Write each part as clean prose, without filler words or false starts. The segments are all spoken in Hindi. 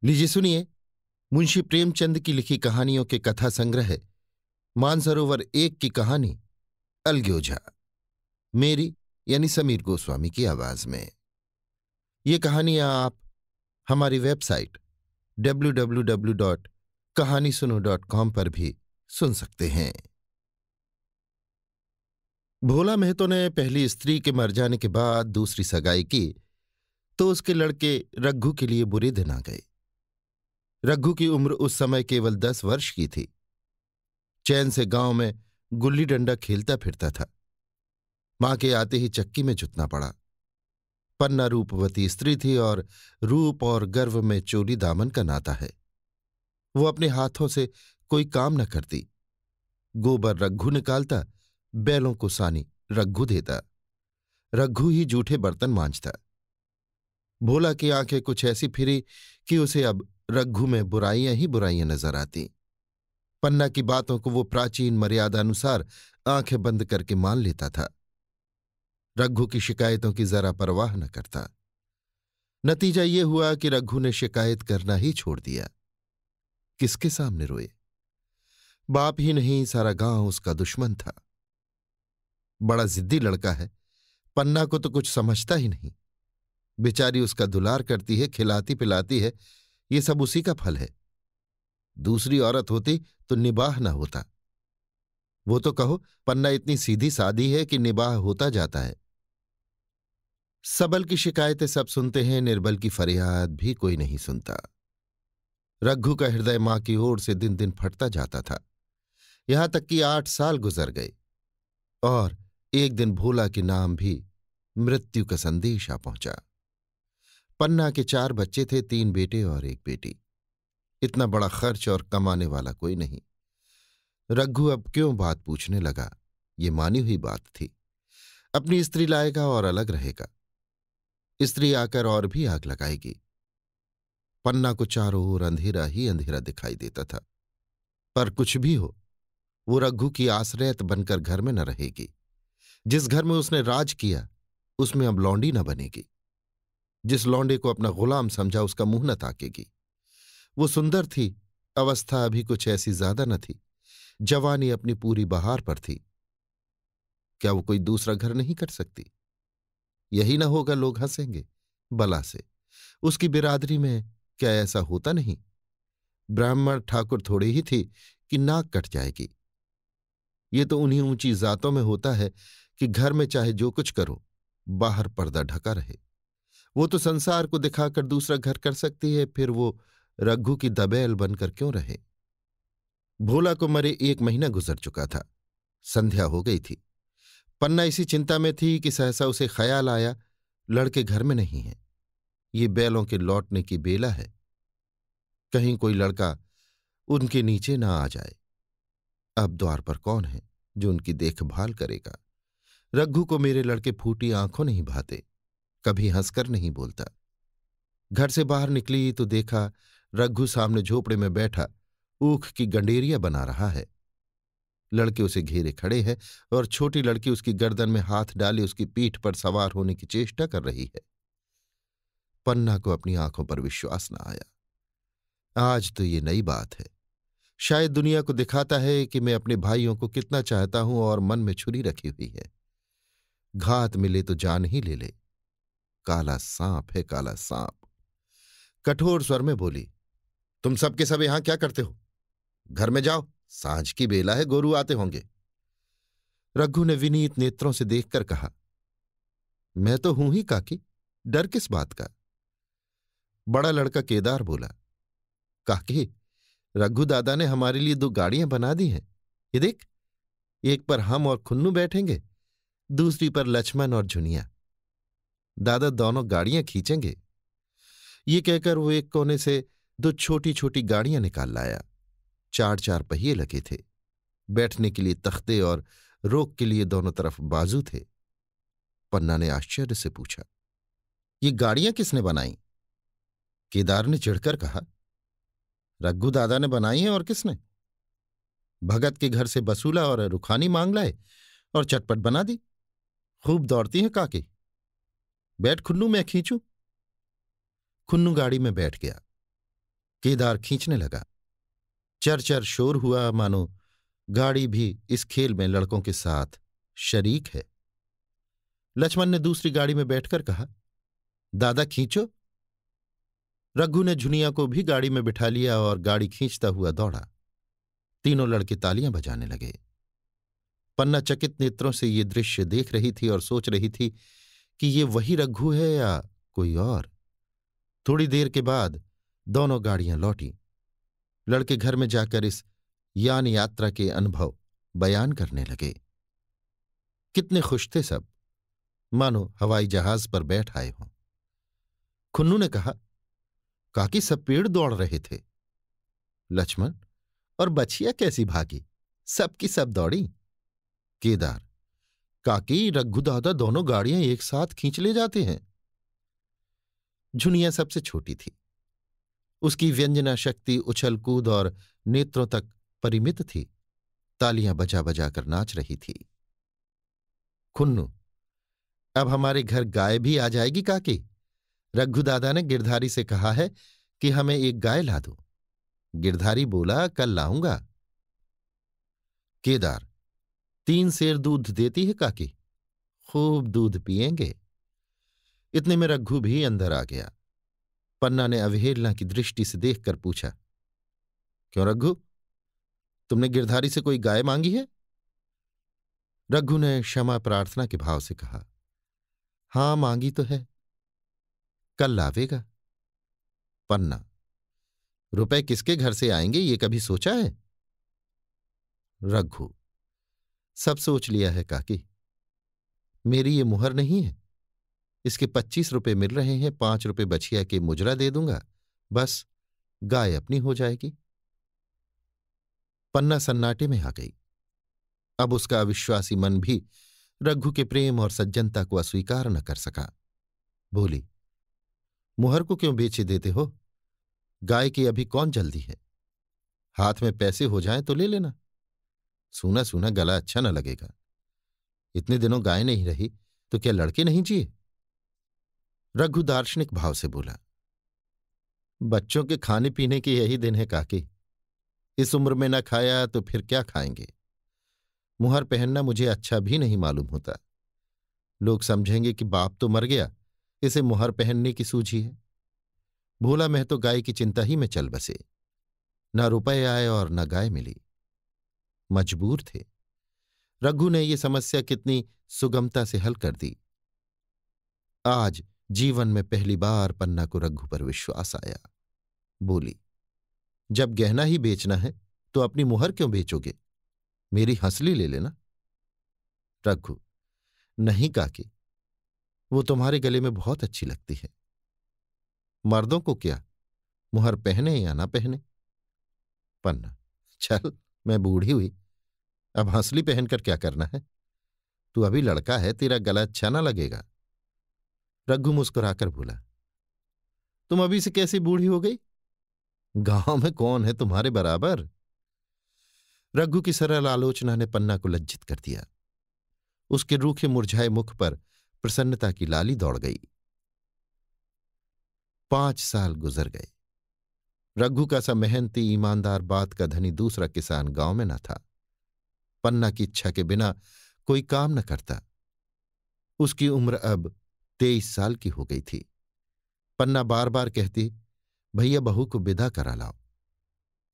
लीजिए सुनिए। मुंशी प्रेमचंद की लिखी कहानियों के कथा संग्रह मानसरोवर एक की कहानी अलग्योजा, मेरी यानी समीर गोस्वामी की आवाज में। ये कहानियां आप हमारी वेबसाइट www.kahanisuno.com पर भी सुन सकते हैं। भोला मेहतो ने पहली स्त्री के मर जाने के बाद दूसरी सगाई की तो उसके लड़के रघ्घू के लिए बुरे दिन आ गए। रघ्घू की उम्र उस समय केवल 10 वर्ष की थी। चैन से गांव में गुल्ली डंडा खेलता फिरता था। मां के आते ही चक्की में जुटना पड़ा। पन्ना रूपवती स्त्री थी और रूप और गर्व में चोली दामन का नाता है। वो अपने हाथों से कोई काम न करती। गोबर रघ्घू निकालता, बैलों को सानी रघ्घू देता, रघ्घू ही जूठे बर्तन मांजता। भोला की आंखें कुछ ऐसी फिरी कि उसे अब रघ्घू में बुराइयां ही बुराइयां नजर आती। पन्ना की बातों को वो प्राचीन मर्यादानुसार आंखें बंद करके मान लेता था। रघ्घू की शिकायतों की जरा परवाह न करता। नतीजा ये हुआ कि रघ्घू ने शिकायत करना ही छोड़ दिया। किसके सामने रोए? बाप ही नहीं, सारा गांव उसका दुश्मन था। बड़ा जिद्दी लड़का है। पन्ना को तो कुछ समझता ही नहीं। बेचारी उसका दुलार करती है, खिलाती पिलाती है। ये सब उसी का फल है। दूसरी औरत होती तो निबाह न होता। वो तो कहो, पन्ना इतनी सीधी सादी है कि निबाह होता जाता है। सबल की शिकायतें सब सुनते हैं, निर्बल की फरियाद भी कोई नहीं सुनता। रघ्घू का हृदय मां की ओर से दिन दिन फटता जाता था। यहां तक कि 8 साल गुजर गए और एक दिन भोला के नाम भी मृत्यु का संदेश आ पहुंचा। पन्ना के 4 बच्चे थे, 3 बेटे और 1 बेटी। इतना बड़ा खर्च और कमाने वाला कोई नहीं। रघ्घू अब क्यों बात पूछने लगा? ये मानी हुई बात थी। अपनी स्त्री लाएगा और अलग रहेगा। स्त्री आकर और भी आग लगाएगी। पन्ना को चारों ओर अंधेरा ही अंधेरा दिखाई देता था। पर कुछ भी हो, वो रघ्घू की आश्रयत बनकर घर में न रहेगी। जिस घर में उसने राज किया उसमें अब लौंडी न बनेगी। जिस लौंडे को अपना गुलाम समझा उसका मुंह न ताकेगी। वो सुंदर थी, अवस्था अभी कुछ ऐसी ज्यादा न थी। जवानी अपनी पूरी बहार पर थी। क्या वो कोई दूसरा घर नहीं कर सकती? यही ना होगा, लोग हंसेंगे बला से। उसकी बिरादरी में क्या ऐसा होता नहीं? ब्राह्मण ठाकुर थोड़ी ही थी कि नाक कट जाएगी। ये तो उन्हीं ऊंची जातों में होता है कि घर में चाहे जो कुछ करो, बाहर पर्दा ढका रहे। वो तो संसार को दिखाकर दूसरा घर कर सकती है, फिर वो रघ्घू की दबेल बनकर क्यों रहे? भोला को मरे 1 महीना गुजर चुका था। संध्या हो गई थी। पन्ना इसी चिंता में थी कि सहसा उसे ख्याल आया, लड़के घर में नहीं है। ये बैलों के लौटने की बेला है। कहीं कोई लड़का उनके नीचे ना आ जाए। अब द्वार पर कौन है जो उनकी देखभाल करेगा? रघ्घू को मेरे लड़के फूटी आंखों नहीं भाते, कभी हंसकर नहीं बोलता। घर से बाहर निकली तो देखा रघ्घू सामने झोपड़े में बैठा ऊख की गंडेरियां बना रहा है। लड़के उसे घेरे खड़े हैं और छोटी लड़की उसकी गर्दन में हाथ डाले उसकी पीठ पर सवार होने की चेष्टा कर रही है। पन्ना को अपनी आंखों पर विश्वास न आया। आज तो ये नई बात है। शायद दुनिया को दिखाता है कि मैं अपने भाइयों को कितना चाहता हूं और मन में छुरी रखी हुई है। घात मिले तो जान ही ले ले। काला सांप है, काला सांप। कठोर स्वर में बोली, तुम सबके सब यहां क्या करते हो? घर में जाओ, सांझ की बेला है, गोरू आते होंगे। रघ्घू ने विनीत नेत्रों से देखकर कहा, मैं तो हूं ही काकी, डर किस बात का? बड़ा लड़का केदार बोला, काकी, रघ्घू दादा ने हमारे लिए 2 गाड़ियां बना दी हैं। ये देख, एक पर हम और खुन्नू बैठेंगे, दूसरी पर लक्ष्मण और झुनिया। दादा दोनों गाड़ियां खींचेंगे। ये कहकर वो एक कोने से 2 छोटी छोटी गाड़ियां निकाल लाया। 4 पहिए लगे थे। बैठने के लिए तख्ते और रोक के लिए दोनों तरफ बाजू थे। पन्ना ने आश्चर्य से पूछा, ये गाड़ियां किसने बनाई? केदार ने चिढ़कर कहा, रघ्घू दादा ने बनाई हैं, और किसने? भगत के घर से बसूला और रुखानी मांग लाए और चटपट बना दी। खूब दौड़ती हैं काकी। बैठ खुन्नू, मैं खींचूं। खुन्नू गाड़ी में बैठ गया। केदार खींचने लगा। चरचर शोर हुआ, मानो गाड़ी भी इस खेल में लड़कों के साथ शरीक है। लक्ष्मण ने दूसरी गाड़ी में बैठकर कहा, दादा खींचो। रघु ने झुनिया को भी गाड़ी में बिठा लिया और गाड़ी खींचता हुआ दौड़ा। तीनों लड़के तालियां बजाने लगे। पन्ना चकित नेत्रों से ये दृश्य देख रही थी और सोच रही थी कि ये वही रघु है या कोई और। थोड़ी देर के बाद दोनों गाड़ियां लौटी। लड़के घर में जाकर इस यान यात्रा के अनुभव बयान करने लगे। कितने खुश थे सब, मानो हवाई जहाज पर बैठ आए हों। खुन्नू ने कहा, काकी सब पेड़ दौड़ रहे थे। लक्ष्मण, और बछिया कैसी भागी, सब की सब दौड़ी। केदार, काकी रघु दादा दोनों गाड़ियां एक साथ खींच ले जाते हैं। झुनिया सबसे छोटी थी। उसकी व्यंजना शक्ति उछल कूद और नेत्रों तक परिमित थी। तालियां बजा बजा कर नाच रही थी। खुन्नू, अब हमारे घर गाय भी आ जाएगी काकी। रघु दादा ने गिरधारी से कहा है कि हमें एक गाय ला दो। गिरधारी बोला, कल लाऊंगा। केदार, 3 सेर दूध देती है काकी, खूब दूध पिएंगे। इतने में रघु भी अंदर आ गया। पन्ना ने अवहेलना की दृष्टि से देखकर पूछा, क्यों रघु, तुमने गिरधारी से कोई गाय मांगी है? रघु ने क्षमा प्रार्थना के भाव से कहा, हां मांगी तो है, कल लावेगा। पन्ना, रुपए किसके घर से आएंगे ये कभी सोचा है? रघु, सब सोच लिया है काकी। मेरी ये मुहर नहीं है, इसके 25 रुपए मिल रहे हैं, 5 रुपए बछिया के मुजरा दे दूंगा, बस गाय अपनी हो जाएगी। पन्ना सन्नाटे में आ गई। अब उसका अविश्वासी मन भी रघु के प्रेम और सज्जनता को अस्वीकार न कर सका। बोली, मुहर को क्यों बेचे देते हो? गाय की अभी कौन जल्दी है? हाथ में पैसे हो जाएं तो ले लेना। सूना सूना गला अच्छा न लगेगा। इतने दिनों गाय नहीं रही तो क्या लड़के नहीं जिए? रघु दार्शनिक भाव से बोला, बच्चों के खाने पीने के यही दिन है काकी। इस उम्र में न खाया तो फिर क्या खाएंगे? मुहर पहनना मुझे अच्छा भी नहीं मालूम होता। लोग समझेंगे कि बाप तो मर गया, इसे मुहर पहनने की सूझी है। भोला मैं तो गाय की चिंता ही में चल बसे। न रुपए आए और न गाय मिली। मजबूर थे। रघु ने यह समस्या कितनी सुगमता से हल कर दी। आज जीवन में पहली बार पन्ना को रघु पर विश्वास आया। बोली, जब गहना ही बेचना है तो अपनी मुहर क्यों बेचोगे? मेरी हंसली ले लेना। रघु, नहीं काकी, वो तुम्हारे गले में बहुत अच्छी लगती है। मर्दों को क्या, मुहर पहने या ना पहने। पन्ना, चल मैं बूढ़ी हुई, अब हंसली पहनकर क्या करना है? तू अभी लड़का है, तेरा गला अच्छा ना लगेगा। रघु मुस्कुराकर बोला, तुम अभी से कैसी बूढ़ी हो गई? गांव में कौन है तुम्हारे बराबर? रघु की सरल आलोचना ने पन्ना को लज्जित कर दिया। उसके रूखे मुरझाए मुख पर प्रसन्नता की लाली दौड़ गई। 5 साल गुजर गए। रघु का सा मेहनती ईमानदार बात का धनी दूसरा किसान गांव में न था। पन्ना की इच्छा के बिना कोई काम न करता। उसकी उम्र अब 23 साल की हो गई थी। पन्ना बार बार कहती, भैया बहू को विदा करा लाओ।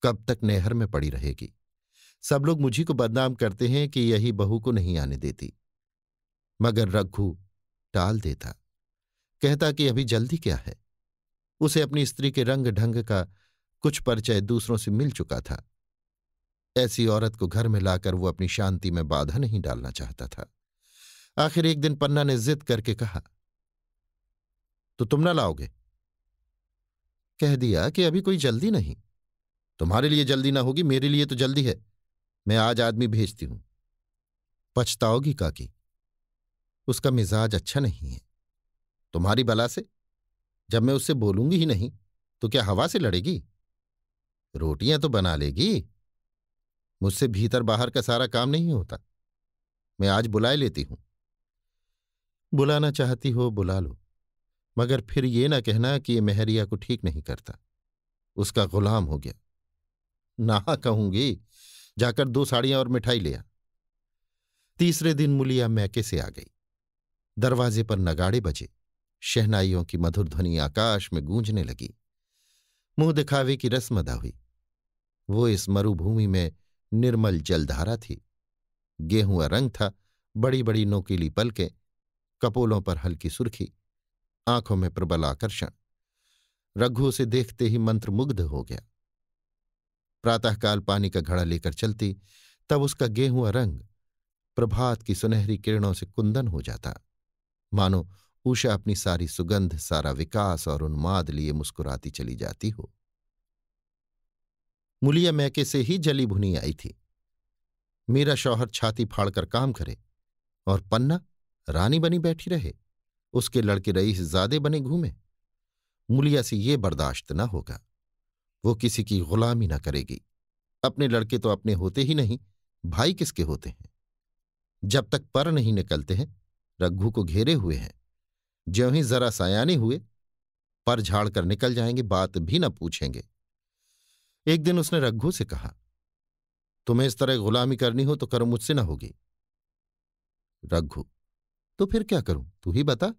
कब तक नहर में पड़ी रहेगी? सब लोग मुझी को बदनाम करते हैं कि यही बहू को नहीं आने देती। मगर रघु टाल देता, कहता कि अभी जल्दी क्या है। उसे अपनी स्त्री के रंग ढंग का कुछ परिचय दूसरों से मिल चुका था। ऐसी औरत को घर में लाकर वो अपनी शांति में बाधा नहीं डालना चाहता था। आखिर एक दिन पन्ना ने जिद करके कहा, तो तुम ना लाओगे? कह दिया कि अभी कोई जल्दी नहीं। तुम्हारे लिए जल्दी ना होगी, मेरे लिए तो जल्दी है। मैं आज आदमी भेजती हूं। पछताओगी काकी, उसका मिजाज अच्छा नहीं है। तुम्हारी बला से, जब मैं उससे बोलूंगी ही नहीं तो क्या हवा से लड़ेगी? रोटियां तो बना लेगी। मुझसे भीतर बाहर का सारा काम नहीं होता। मैं आज बुलाए लेती हूं। बुलाना चाहती हो बुला लो, मगर फिर ये ना कहना कि ये मेहरिया को ठीक नहीं करता। उसका गुलाम हो गया। ना कहूंगी, जाकर 2 साड़ियां और मिठाई ले आ। तीसरे दिन मुलिया मैके से आ गई। दरवाजे पर नगाड़े बजे, शहनाइयों की मधुर ध्वनि आकाश में गूंजने लगी। मुंह दिखावे की रस्म अदा हुई। वो इस मरुभूमि में निर्मल जलधारा थी। गेहुआ रंग था, बड़ी बड़ी नोकीली पलकें, कपोलों पर हल्की सुर्खी, आंखों में प्रबल आकर्षण। रघु उसे देखते ही मंत्रमुग्ध हो गया। प्रातःकाल पानी का घड़ा लेकर चलती, तब उसका गेहुआ रंग प्रभात की सुनहरी किरणों से कुंदन हो जाता, मानो उषा अपनी सारी सुगंध, सारा विकास और उन्माद लिए मुस्कुराती चली जाती हो। मुलिया मैके से ही जली भुनी आई थी। मेरा शौहर छाती फाड़कर काम करे और पन्ना रानी बनी बैठी रहे, उसके लड़के रईसजादे बने घूमे। मुलिया से ये बर्दाश्त न होगा। वो किसी की गुलामी न करेगी। अपने लड़के तो अपने होते ही नहीं, भाई किसके होते हैं? जब तक पर नहीं निकलते हैं, रघु को घेरे हुए हैं। ज्यों ही जरा सयाने हुए, पर झाड़ कर निकल जाएंगे, बात भी न पूछेंगे। एक दिन उसने रघु से कहा, तुम्हें इस तरह गुलामी करनी हो तो करो, मुझसे न होगी। रघु, तो फिर क्या करूं, तू ही बता।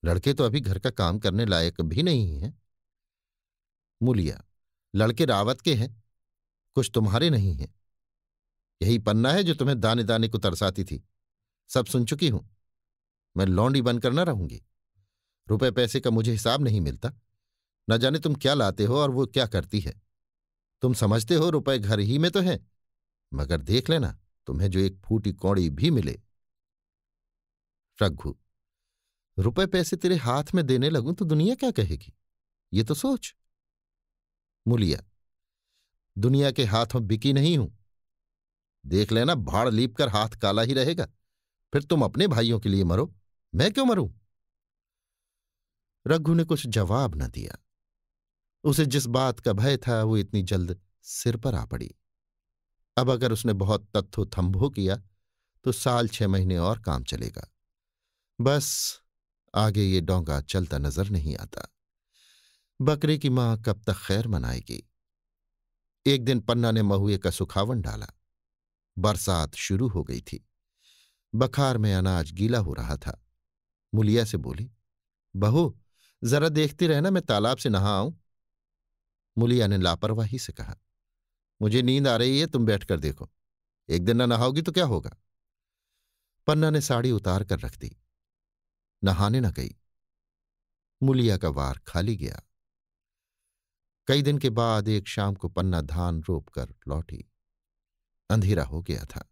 लड़के तो अभी घर का काम करने लायक भी नहीं है। मुलिया, लड़के रावत के हैं, कुछ तुम्हारे नहीं हैं। यही पन्ना है जो तुम्हें दाने दाने को तरसाती थी। सब सुन चुकी हूं। मैं लौंडी बनकर न रहूंगी। रुपए पैसे का मुझे हिसाब नहीं मिलता। न जाने तुम क्या लाते हो और वो क्या करती है। तुम समझते हो रुपए घर ही में तो हैं, मगर देख लेना तुम्हें जो एक फूटी कौड़ी भी मिले। रघु, रुपए पैसे तेरे हाथ में देने लगूं तो दुनिया क्या कहेगी, ये तो सोच। मुलिया, दुनिया के हाथों बिकी नहीं हूं। देख लेना भाड़ लीप कर हाथ काला ही रहेगा। फिर तुम अपने भाइयों के लिए मरो, मैं क्यों मरूं? रघु ने कुछ जवाब न दिया। उसे जिस बात का भय था वो इतनी जल्द सिर पर आ पड़ी। अब अगर उसने बहुत तत्थो थंभो किया तो 6 महीने और काम चलेगा। बस आगे ये डोंगा चलता नजर नहीं आता। बकरे की मां कब तक खैर मनाएगी? एक दिन पन्ना ने महुए का सुखावन डाला। बरसात शुरू हो गई थी। बखार में अनाज गीला हो रहा था। मुलिया से बोली, बहू जरा देखती रहना, मैं तालाब से नहा आऊं। मुलिया ने लापरवाही से कहा, मुझे नींद आ रही है, तुम बैठकर देखो। एक दिन न नहाओगी तो क्या होगा? पन्ना ने साड़ी उतार कर रख दी, नहाने न गई। मुलिया का वार खाली गया। कई दिन के बाद एक शाम को पन्ना धान रोप कर लौटी। अंधेरा हो गया था।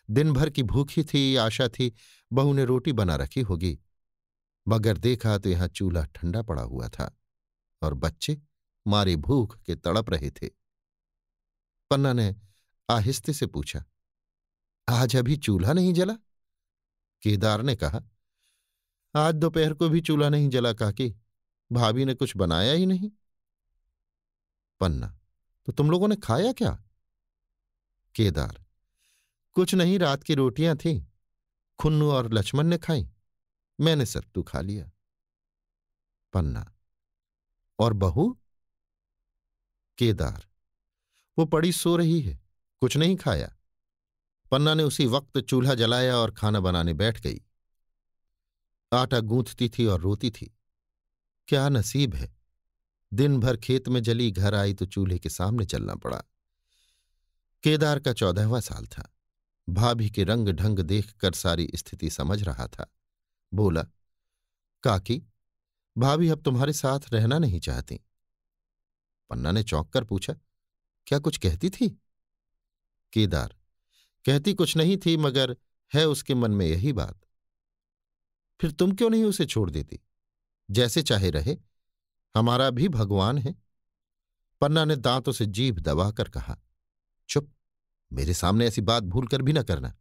दिन भर की भूखी थी, आशा थी बहू ने रोटी बना रखी होगी, मगर देखा तो यहां चूल्हा ठंडा पड़ा हुआ था और बच्चे मारे भूख के तड़प रहे थे। पन्ना ने आहिस्ते से पूछा, आज अभी चूल्हा नहीं जला? केदार ने कहा, आज दोपहर को भी चूल्हा नहीं जला काकी, भाभी ने कुछ बनाया ही नहीं। पन्ना, तो तुम लोगों ने खाया क्या? केदार, कुछ नहीं, रात की रोटियां थीं, खुन्नू और लक्ष्मण ने खाई, मैंने सत्तू खा लिया। पन्ना, और बहू? केदार, वो पड़ी सो रही है, कुछ नहीं खाया। पन्ना ने उसी वक्त चूल्हा जलाया और खाना बनाने बैठ गई। आटा गूंथती थी और रोती थी। क्या नसीब है, दिन भर खेत में जली, घर आई तो चूल्हे के सामने चलना पड़ा। केदार का 14वां साल था। भाभी के रंग ढंग देखकर सारी स्थिति समझ रहा था। बोला, काकी, भाभी अब तुम्हारे साथ रहना नहीं चाहती। पन्ना ने चौंक कर पूछा, क्या कुछ कहती थी? केदार, कहती कुछ नहीं थी, मगर है उसके मन में यही बात। फिर तुम क्यों नहीं उसे छोड़ देती? जैसे चाहे रहे, हमारा भी भगवान है। पन्ना ने दांतों से जीभ दबाकर कहा, चुप, मेरे सामने ऐसी बात भूल कर भी न करना।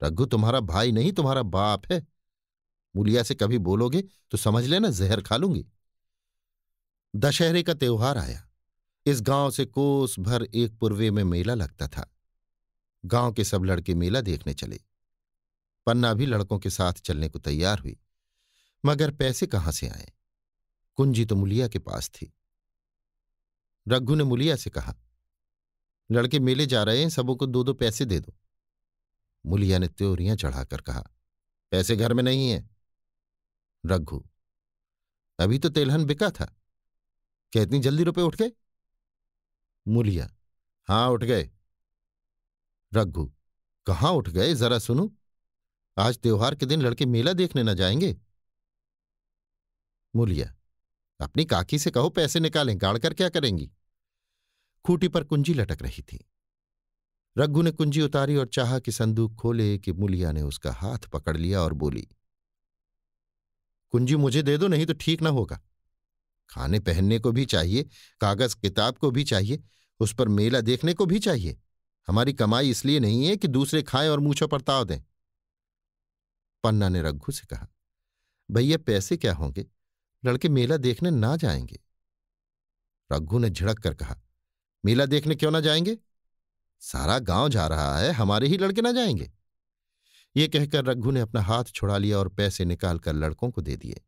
रघु तुम्हारा भाई नहीं, तुम्हारा बाप है। मुलिया से कभी बोलोगे तो समझ लेना जहर खा लूंगी। दशहरे का त्योहार आया। इस गांव से कोस भर एक पूर्वे में मेला लगता था। गांव के सब लड़के मेला देखने चले। पन्ना भी लड़कों के साथ चलने को तैयार हुई, मगर पैसे कहां से आए? कुंजी तो मुलिया के पास थी। रघु ने मुलिया से कहा, लड़के मेले जा रहे हैं, सबों को 2-2 पैसे दे दो। मुलिया ने त्योरियां चढ़ाकर कहा, पैसे घर में नहीं है। रघु, अभी तो तेलहन बिका था, क्या इतनी जल्दी रुपए उठ गए? मुलिया, हां उठ गए। रघु, कहाँ उठ गए, जरा सुनो। आज त्योहार के दिन लड़के मेला देखने न जाएंगे? मुलिया, अपनी काकी से कहो पैसे निकालें, गाड़ कर क्या करेंगी? खूंटी पर कुंजी लटक रही थी। रघु ने कुंजी उतारी और चाहा कि संदूक खोले कि मुलिया ने उसका हाथ पकड़ लिया और बोली, कुंजी मुझे दे दो, नहीं तो ठीक ना होगा। खाने पहनने को भी चाहिए, कागज किताब को भी चाहिए, उस पर मेला देखने को भी चाहिए। हमारी कमाई इसलिए नहीं है कि दूसरे खाएं और मूंछों पर ताव दें। पन्ना ने रघु से कहा, भैया पैसे क्या होंगे, लड़के मेला देखने ना जाएंगे। रघु ने झिड़क कर कहा, मेला देखने क्यों ना जाएंगे? सारा गांव जा रहा है, हमारे ही लड़के ना जाएंगे? ये कहकर रघु ने अपना हाथ छुड़ा लिया और पैसे निकालकर लड़कों को दे दिए।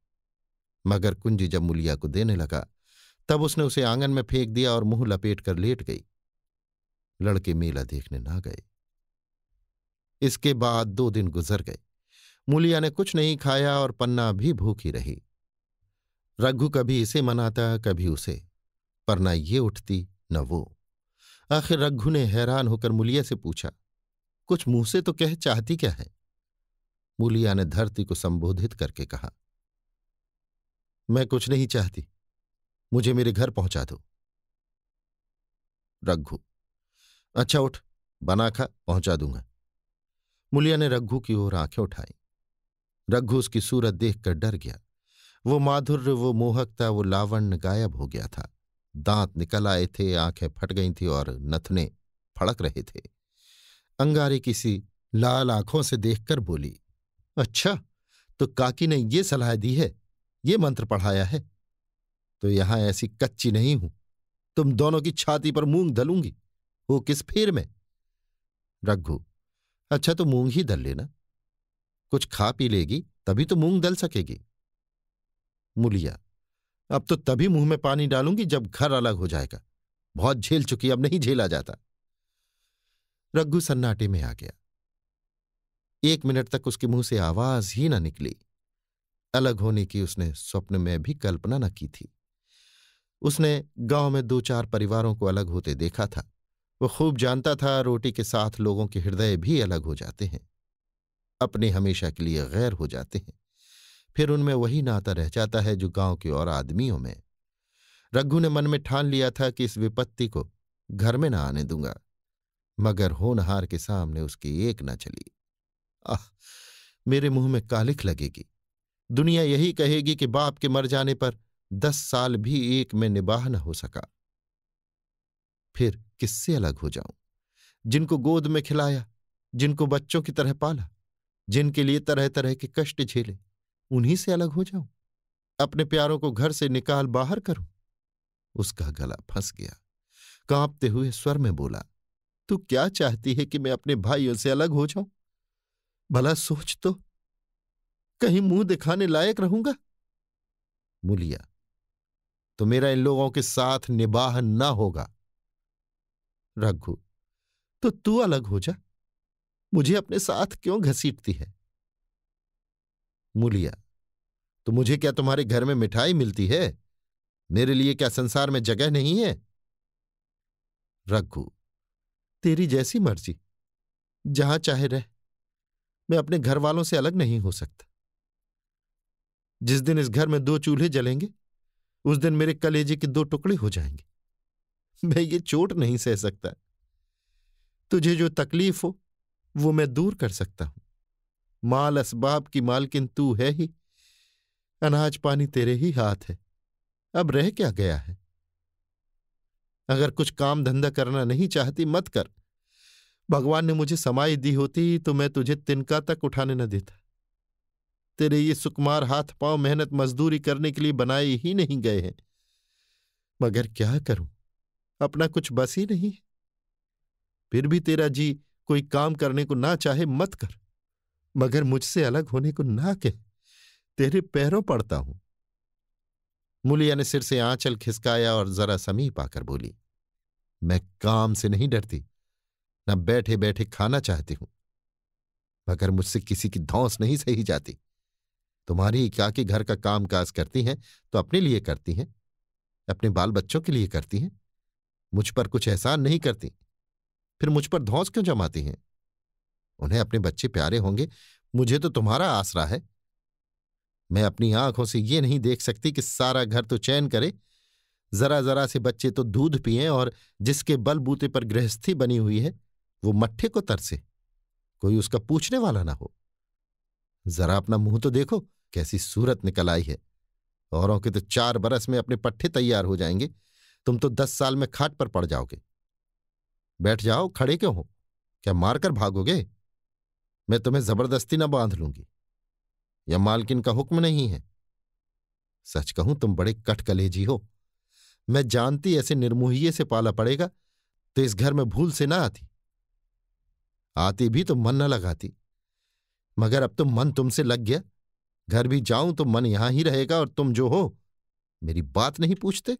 मगर कुंजी जब मुलिया को देने लगा तब उसने उसे आंगन में फेंक दिया और मुंह लपेट कर लेट गई। लड़के मेला देखने ना गए। इसके बाद 2 दिन गुजर गए। मुलिया ने कुछ नहीं खाया और पन्ना भी भूखी रही। रघु कभी इसे मनाता कभी उसे, पर न ये उठती न वो। आखिर रघु ने हैरान होकर मुलिया से पूछा, कुछ मुंह से तो कह, चाहती क्या है? मुलिया ने धरती को संबोधित करके कहा, मैं कुछ नहीं चाहती, मुझे मेरे घर पहुंचा दो। रघु, अच्छा उठ, बना खा, पहुंचा दूंगा। मुलिया ने रघु की ओर आंखें उठाई। रघु उसकी सूरत देखकर डर गया। वो माधुर्य, वो मोहकता, वो लावण्य गायब हो गया था। दांत निकल आए थे, आंखें फट गई थी और नथने फड़क रहे थे। अंगारे किसी लाल आंखों से देखकर बोली, अच्छा तो काकी ने ये सलाह दी है, ये मंत्र पढ़ाया है? तो यहां ऐसी कच्ची नहीं हूं, तुम दोनों की छाती पर मूंग दलूंगी। वो किस फेर में? रघु, अच्छा तो मूंग ही दल लेना, कुछ खा पी लेगी तभी तो मूंग दल सकेगी। मुलिया, अब तो तभी मुंह में पानी डालूंगी जब घर अलग हो जाएगा। बहुत झेल चुकी, अब नहीं झेला जाता। रघु सन्नाटे में आ गया। 1 मिनट तक उसके मुंह से आवाज ही न निकली। अलग होने की उसने स्वप्न में भी कल्पना न की थी। उसने गांव में 2-4 परिवारों को अलग होते देखा था। वो खूब जानता था, रोटी के साथ लोगों के हृदय भी अलग हो जाते हैं, अपने हमेशा के लिए गैर हो जाते हैं। फिर उनमें वही नाता रह जाता है जो गांव के और आदमियों में। रघु ने मन में ठान लिया था कि इस विपत्ति को घर में न आने दूंगा, मगर होनहार के सामने उसकी एक न चली। आह, मेरे मुंह में कालिख लगेगी। दुनिया यही कहेगी कि बाप के मर जाने पर 10 साल भी एक में निबाह न हो सका। फिर किससे अलग हो जाऊं? जिनको गोद में खिलाया, जिनको बच्चों की तरह पाला, जिनके लिए तरह तरह के कष्ट झेले, उन्हीं से अलग हो जाऊं? अपने प्यारों को घर से निकाल बाहर करूं? उसका गला फंस गया। कांपते हुए स्वर में बोला, तू क्या चाहती है कि मैं अपने भाइयों से अलग हो जाऊं? भला सोच तो, कहीं मुंह दिखाने लायक रहूंगा? मुलिया, तो मेरा इन लोगों के साथ निबाह ना होगा। रघु, तो तू अलग हो जा, मुझे अपने साथ क्यों घसीटती है? मुलिया, तो मुझे क्या तुम्हारे घर में मिठाई मिलती है? मेरे लिए क्या संसार में जगह नहीं है? रघु, तेरी जैसी मर्जी, जहां चाहे रह, मैं अपने घर वालों से अलग नहीं हो सकता। जिस दिन इस घर में 2 चूल्हे जलेंगे उस दिन मेरे कलेजे के 2 टुकड़े हो जाएंगे। मैं ये चोट नहीं सह सकता। तुझे जो तकलीफ हो वो मैं दूर कर सकता हूं। माल असबाब की मालकिन तू है ही, अनाज पानी तेरे ही हाथ है, अब रह क्या गया है? अगर कुछ काम धंधा करना नहीं चाहती मत कर। भगवान ने मुझे समाई दी होती तो मैं तुझे तिनका तक उठाने न देता। तेरे ये सुकुमार हाथ पांव मेहनत मजदूरी करने के लिए बनाए ही नहीं गए हैं। मगर क्या करूं, अपना कुछ बस ही नहीं। फिर भी तेरा जी कोई काम करने को ना चाहे मत कर, मगर मुझसे अलग होने को ना कह, तेरे पैरों पड़ता हूं। मुलिया ने सिर से आंचल खिसकाया और जरा समीप आकर बोली, मैं काम से नहीं डरती, न बैठे बैठे खाना चाहती हूं, मगर मुझसे किसी की धौंस नहीं सही जाती। तुम्हारी क्या कि घर का काम काज करती हैं तो अपने लिए करती हैं, अपने बाल बच्चों के लिए करती हैं, मुझ पर कुछ एहसान नहीं करती, फिर मुझ पर धौंस क्यों जमाती हैं? उन्हें अपने बच्चे प्यारे होंगे, मुझे तो तुम्हारा आसरा है। मैं अपनी आंखों से ये नहीं देख सकती कि सारा घर तो चैन करे, जरा जरा से बच्चे तो दूध पिएं और जिसके बलबूते पर गृहस्थी बनी हुई है वो मट्ठे को तरसे, कोई उसका पूछने वाला ना हो। जरा अपना मुंह तो देखो, कैसी सूरत निकल आई है। औरों के तो 4 बरस में अपने पट्टे तैयार हो जाएंगे, तुम तो 10 साल में खाट पर पड़ जाओगे। बैठ जाओ, खड़े क्यों हो? क्या मारकर भागोगे? मैं तुम्हें जबरदस्ती न बांध लूंगी, या मालकिन का हुक्म नहीं है? सच कहूं तुम बड़े कटकलेजी हो। मैं जानती ऐसे निर्मोहिये से पाला पड़ेगा तो इस घर में भूल से ना आती। आती भी तो मन न लगाती, मगर अब तो मन तुमसे लग गया। घर भी जाऊं तो मन यहां ही रहेगा और तुम जो हो मेरी बात नहीं पूछते।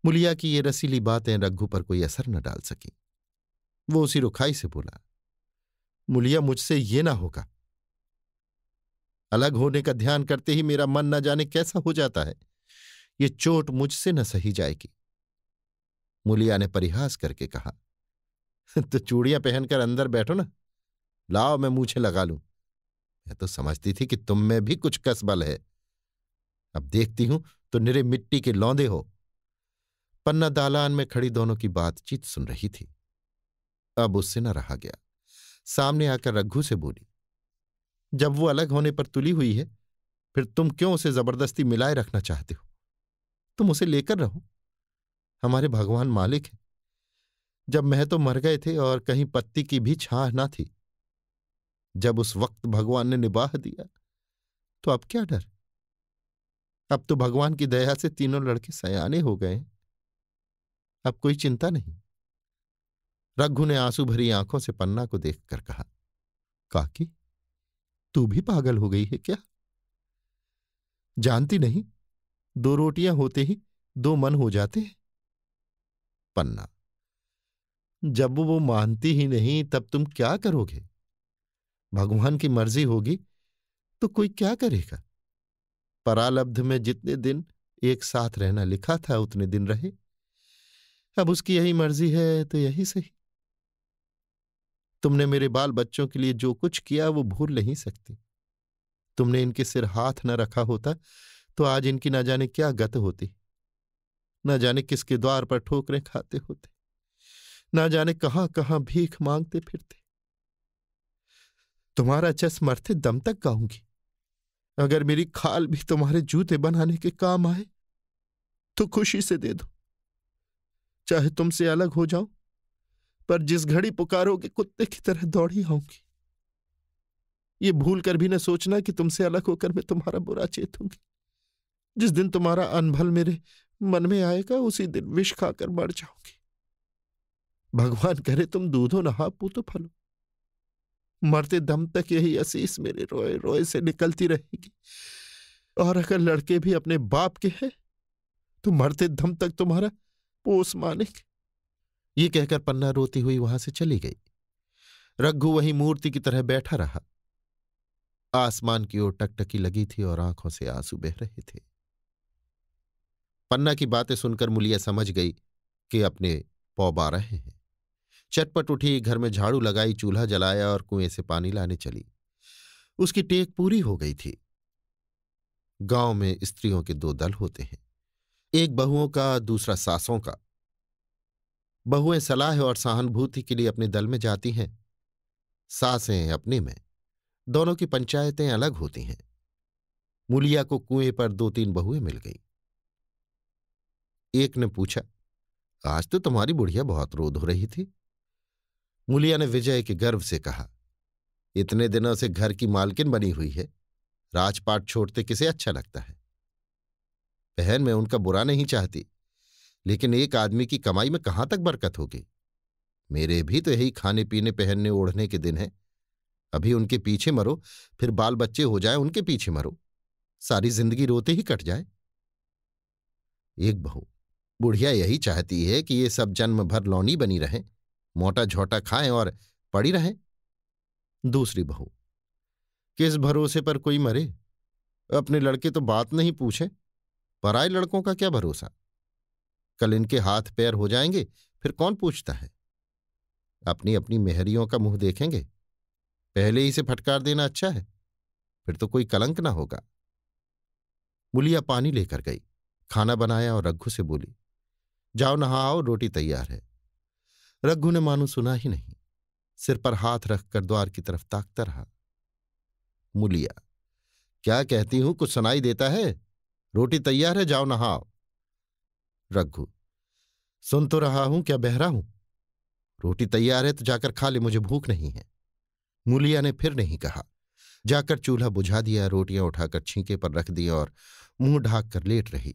मुलिया की ये रसीली बातें रघु पर कोई असर न डाल सकी। वो उसी रुखाई से बोला, मुलिया मुझसे ये ना होगा। अलग होने का ध्यान करते ही मेरा मन न जाने कैसा हो जाता है। ये चोट मुझसे न सही जाएगी। मुलिया ने परिहास करके कहा, तो चूड़ियां पहनकर अंदर बैठो ना, लाओ मैं मूछें लगा लूं। मैं तो समझती थी कि तुम में भी कुछ कसबल है, अब देखती हूं तो निरे मिट्टी के लौंदे हो। पन्ना दालान में खड़ी दोनों की बातचीत सुन रही थी। अब उससे न रहा गया, सामने आकर रघु से बोली, जब वो अलग होने पर तुली हुई है फिर तुम क्यों उसे जबरदस्ती मिलाए रखना चाहते हो? तुम उसे लेकर रहो, हमारे भगवान मालिक हैं। जब महतो मर गए थे और कहीं पत्ती की भी छाह ना थी, जब उस वक्त भगवान ने निबाह दिया तो अब क्या डर? अब तो भगवान की दया से तीनों लड़के सयाने हो गए हैं, अब कोई चिंता नहीं। रघु ने आंसू भरी आंखों से पन्ना को देखकर कहा, काकी तू भी पागल हो गई है क्या? जानती नहीं, 2 रोटियां होते ही 2 मन हो जाते हैं। पन्ना, जब वो मानती ही नहीं तब तुम क्या करोगे? भगवान की मर्जी होगी तो कोई क्या करेगा? परालब्ध में जितने दिन एक साथ रहना लिखा था उतने दिन रहे, अब उसकी यही मर्जी है तो यही सही। तुमने मेरे बाल बच्चों के लिए जो कुछ किया वो भूल नहीं सकती। तुमने इनके सिर हाथ न रखा होता तो आज इनकी न जाने क्या गत होती, न जाने किसके द्वार पर ठोकरें खाते होते, न जाने कहां कहां भीख मांगते फिरते। तुम्हारा जस मरते दम तक गाऊंगी। अगर मेरी खाल भी तुम्हारे जूते बनाने के काम आए तो खुशी से दे दो, चाहे तुमसे अलग हो जाऊं, पर जिस घड़ी पुकारोगे कुत्ते की तरह दौड़ी आऊंगी। ये भूल कर भी न सोचना कि तुमसे अलग होकर मैं तुम्हारा बुरा चेतूंगी। जिस दिन तुम्हारा अनभल मेरे मन में आएगा उसी दिन विष खाकर मर जाऊंगी। भगवान करे तुम दूधो नहा पूतो फलो। मरते दम तक यही असीस मेरे रोए रोए से निकलती रहेगी, और अगर लड़के भी अपने बाप के हैं तो मरते दम तक तुम्हारा पोस मानेंगे। ये कहकर पन्ना रोती हुई वहां से चली गई। रघु वही मूर्ति की तरह बैठा रहा। आसमान की ओर टकटकी लगी थी और आंखों से आंसू बह रहे थे। पन्ना की बातें सुनकर मुलिया समझ गई कि अपने पौबा रहे हैं। चटपट उठी, घर में झाड़ू लगाई, चूल्हा जलाया और कुएं से पानी लाने चली। उसकी टेक पूरी हो गई थी। गांव में स्त्रियों के 2 दल होते हैं, एक बहुओं का, दूसरा सासों का। बहुएं सलाह और सहानुभूति के लिए अपने दल में जाती हैं, सासें अपने में। दोनों की पंचायतें अलग होती हैं। मुलिया को कुएं पर 2-3 बहुएं मिल गई। एक ने पूछा, आज तो तुम्हारी बुढ़िया बहुत रोध हो रही थी। मुलिया ने विजय के गर्व से कहा, इतने दिनों से घर की मालकिन बनी हुई है, राजपाट छोड़ते किसे अच्छा लगता है? बहन, मैं उनका बुरा नहीं चाहती, लेकिन एक आदमी की कमाई में कहां तक बरकत होगी? मेरे भी तो यही खाने पीने पहनने ओढ़ने के दिन हैं। अभी उनके पीछे मरो, फिर बाल बच्चे हो जाए उनके पीछे मरो, सारी जिंदगी रोते ही कट जाए। एक बहू, बुढ़िया यही चाहती है कि ये सब जन्म भर लौनी बनी रहें, मोटा झोटा खाएं और पड़ी रहें। दूसरी बहू, किस भरोसे पर कोई मरे? अपने लड़के तो बात नहीं पूछे, पराए लड़कों का क्या भरोसा? कल इनके हाथ पैर हो जाएंगे, फिर कौन पूछता है? अपनी अपनी मेहरियों का मुंह देखेंगे, पहले ही से फटकार देना अच्छा है, फिर तो कोई कलंक ना होगा। मुलिया पानी लेकर गई, खाना बनाया और रघु से बोली, जाओ नहाओ, रोटी तैयार है। रघु ने मानो सुना ही नहीं, सिर पर हाथ रखकर द्वार की तरफ ताकता रहा। मुलिया, क्या कहती हूं, कुछ सुनाई देता है? रोटी तैयार है, जाओ नहाओ। रघु, सुन तो रहा हूं, क्या बहरा हूं? रोटी तैयार है तो जाकर खा ले, मुझे भूख नहीं है। मुलिया ने फिर नहीं कहा, जाकर चूल्हा बुझा दिया, रोटियां उठाकर छींके पर रख दी और मुंह ढाक कर लेट रही।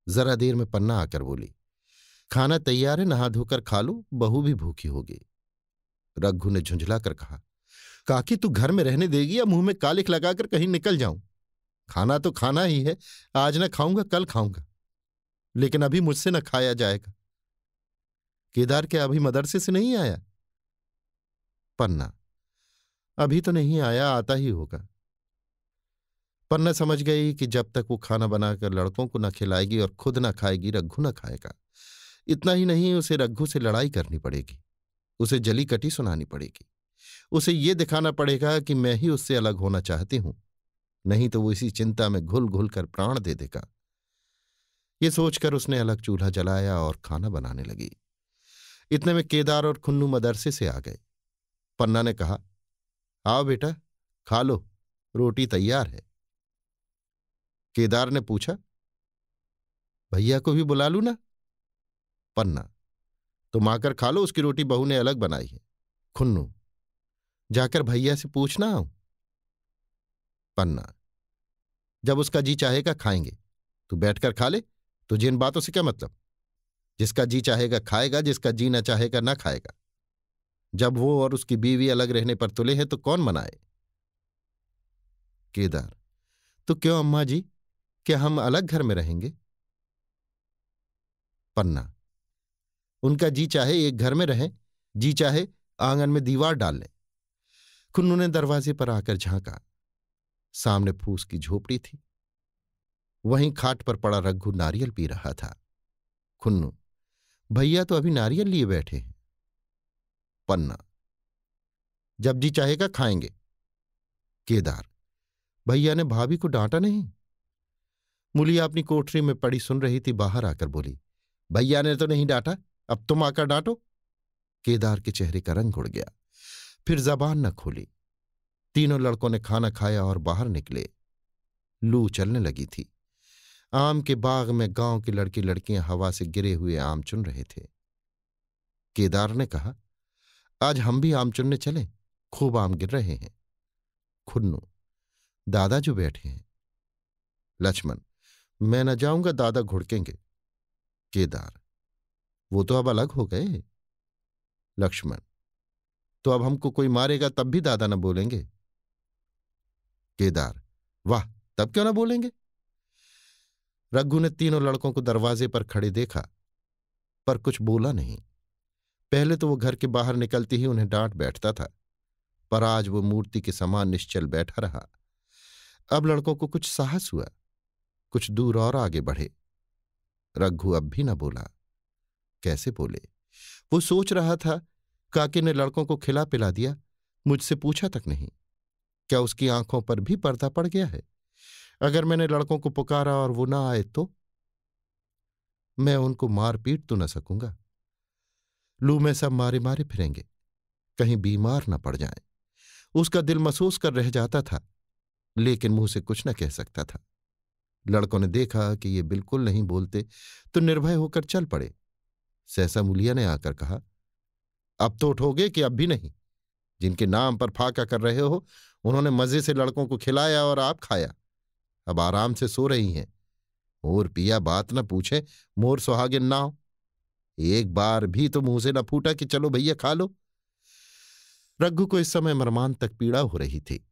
जरा देर में पन्ना आकर बोली, खाना तैयार है, नहा धोकर खा लो, बहू भी भूखी होगी। रघु ने झुंझला कर कहा, काकी तू घर में रहने देगी या मुंह में कालिख लगाकर कहीं निकल जाऊं? खाना तो खाना ही है, आज न खाऊंगा कल खाऊंगा, लेकिन अभी मुझसे न खाया जाएगा। केदार क्या अभी मदरसे से नहीं आया? पन्ना, अभी तो नहीं आया, आता ही होगा। पन्ना समझ गई कि जब तक वो खाना बनाकर लड़कों को न खिलाएगी और खुद न खाएगी, रघु न खाएगा। इतना ही नहीं, उसे रघु से लड़ाई करनी पड़ेगी, उसे जली कटी सुनानी पड़ेगी, उसे ये दिखाना पड़ेगा कि मैं ही उससे अलग होना चाहती हूं, नहीं तो वो इसी चिंता में घुल घुल कर प्राण दे देगा। ये सोचकर उसने अलग चूल्हा जलाया और खाना बनाने लगी। इतने में केदार और खुन्नू मदरसे से आ गए। पन्ना ने कहा, आओ बेटा, खा लो, रोटी तैयार है। केदार ने पूछा, भैया को भी बुला लूं ना? पन्ना, तुम आकर खा लो, उसकी रोटी बहू ने अलग बनाई है। खुन्नू, जाकर भैया से पूछना आऊं? पन्ना, जब उसका जी चाहेगा खाएंगे, तू बैठकर खा ले, तुझे इन बातों से क्या मतलब? जिसका जी चाहेगा खाएगा, जिसका जी न चाहेगा ना खाएगा। जब वो और उसकी बीवी अलग रहने पर तुले हैं तो कौन मनाए? केदार, तो क्यों अम्मा जी, क्या हम अलग घर में रहेंगे? पन्ना, उनका जी चाहे एक घर में रहें, जी चाहे आंगन में दीवार डाल लें। खुन्नू ने दरवाजे पर आकर झांका। सामने फूस की झोपड़ी थी, वहीं खाट पर पड़ा रघु नारियल पी रहा था। खुन्नू, भैया तो अभी नारियल लिए बैठे हैं। पन्ना, जब जी चाहेगा खाएंगे। केदार, भैया ने भाभी को डांटा नहीं? मुलिया अपनी कोठरी में पड़ी सुन रही थी, बाहर आकर बोली, भैया ने तो नहीं डांटा, अब तुम आकर डांटो। केदार के चेहरे का रंग उड़ गया, फिर जबान न खोली। तीनों लड़कों ने खाना खाया और बाहर निकले। लू चलने लगी थी। आम के बाग में गांव की लड़की लड़कियां हवा से गिरे हुए आम चुन रहे थे। केदार ने कहा, आज हम भी आम चुनने चलें, खूब आम गिर रहे हैं। खुन्नू, दादा जो बैठे हैं। लक्ष्मण, मैं न जाऊंगा, दादा घुड़केंगे। केदार, वो तो अब अलग हो गए। लक्ष्मण, तो अब हमको कोई मारेगा तब भी दादा न बोलेंगे? केदार, वाह, तब क्यों ना बोलेंगे? रघु ने तीनों लड़कों को दरवाजे पर खड़े देखा, पर कुछ बोला नहीं। पहले तो वो घर के बाहर निकलते ही उन्हें डांट बैठता था, पर आज वो मूर्ति के समान निश्चल बैठा रहा। अब लड़कों को कुछ साहस हुआ, कुछ दूर और आगे बढ़े। रघु अब भी न बोला। कैसे बोले? वो सोच रहा था, काके ने लड़कों को खिला पिला दिया, मुझसे पूछा तक नहीं। क्या उसकी आंखों पर भी पर्दा पड़ गया है? अगर मैंने लड़कों को पुकारा और वो ना आए तो? मैं उनको मार पीट तो न सकूंगा। लू में सब मारे मारे फिरेंगे, कहीं बीमार न पड़ जाएं। उसका दिल महसूस कर रह जाता था, लेकिन मुंह से कुछ न कह सकता था। लड़कों ने देखा कि ये बिल्कुल नहीं बोलते, तो निर्भय होकर चल पड़े। सहसा मुलिया ने आकर कहा, अब तो उठोगे कि अब भी नहीं? जिनके नाम पर फाका कर रहे हो, उन्होंने मजे से लड़कों को खिलाया और आप खाया, अब आराम से सो रही हैं। मोर पिया बात न पूछे, मोर सुहागिन ना हो। एक बार भी तो मुंह से न फूटा कि चलो भैया खा लो। रघु को इस समय मर्मांत तक पीड़ा हो रही थी।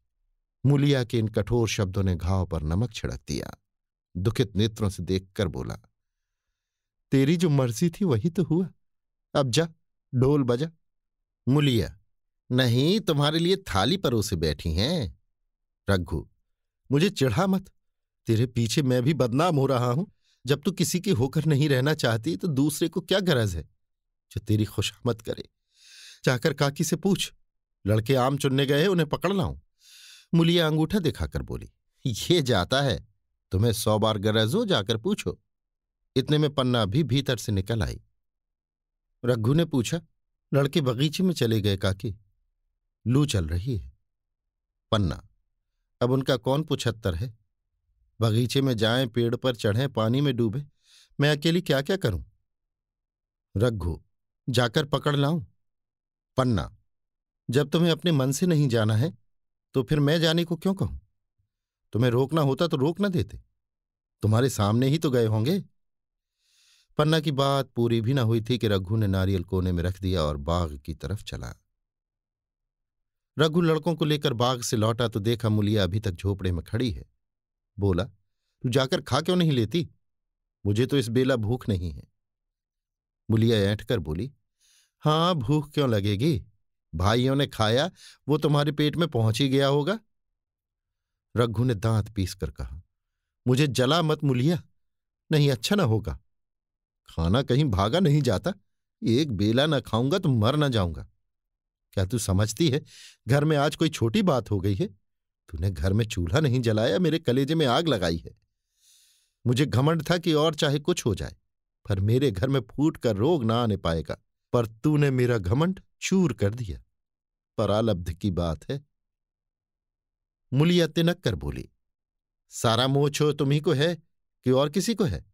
मुलिया के इन कठोर शब्दों ने घाव पर नमक छिड़क दिया। दुखित नेत्रों से देखकर बोला, तेरी जो मर्जी थी वही तो हुआ, अब जा, ढोल बजा। मुलिया, नहीं, तुम्हारे लिए थाली परोसे बैठी हैं। रघु, मुझे चिढ़ा मत, तेरे पीछे मैं भी बदनाम हो रहा हूं। जब तू किसी की होकर नहीं रहना चाहती तो दूसरे को क्या गरज है जो तेरी खुशामद करे। जाकर काकी से पूछ, लड़के आम चुनने गए हैं, उन्हें पकड़ लाऊं। मुलिया अंगूठा दिखाकर बोली, ये जाता है, तुम्हें 100 बार गरज हो, जाकर पूछो। इतने में पन्ना भी भीतर से निकल आई। रघु ने पूछा, लड़के बगीचे में चले गए काकी, लू चल रही है। पन्ना, अब उनका कौन पुछत्तर है। बगीचे में जाएं, पेड़ पर चढ़ें, पानी में डूबे, मैं अकेली क्या क्या करूं। रघु, जाकर पकड़ लाऊं। पन्ना, जब तुम्हें अपने मन से नहीं जाना है तो फिर मैं जाने को क्यों कहूं। तुम्हें रोकना होता तो रोक न देते, तुम्हारे सामने ही तो गए होंगे। पन्ना की बात पूरी भी न हुई थी कि रघु ने नारियल कोने में रख दिया और बाग की तरफ चला। रघु लड़कों को लेकर बाग से लौटा तो देखा मुलिया अभी तक झोपड़े में खड़ी है। बोला, तू जाकर खा क्यों नहीं लेती, मुझे तो इस बेला भूख नहीं है। मुलिया ऐंठकर बोली, हां, भूख क्यों लगेगी, भाइयों ने खाया, वो तुम्हारे पेट में पहुंच ही गया होगा। रघु ने दांत पीस कर कहा, मुझे जला मत मुलिया, नहीं अच्छा न होगा। खाना कहीं भागा नहीं जाता, एक बेला न खाऊंगा तो मर न जाऊंगा। क्या तू समझती है घर में आज कोई छोटी बात हो गई है। तूने घर में चूल्हा नहीं जलाया, मेरे कलेजे में आग लगाई है। मुझे घमंड था कि और चाहे कुछ हो जाए पर मेरे घर में फूट कर रोग ना आने पाएगा, पर तूने मेरा घमंड चूर कर दिया। परालब्ध की बात है। मुलिया तिनक कर बोली, सारा मोह छो तुम्ही को है कि और किसी को है।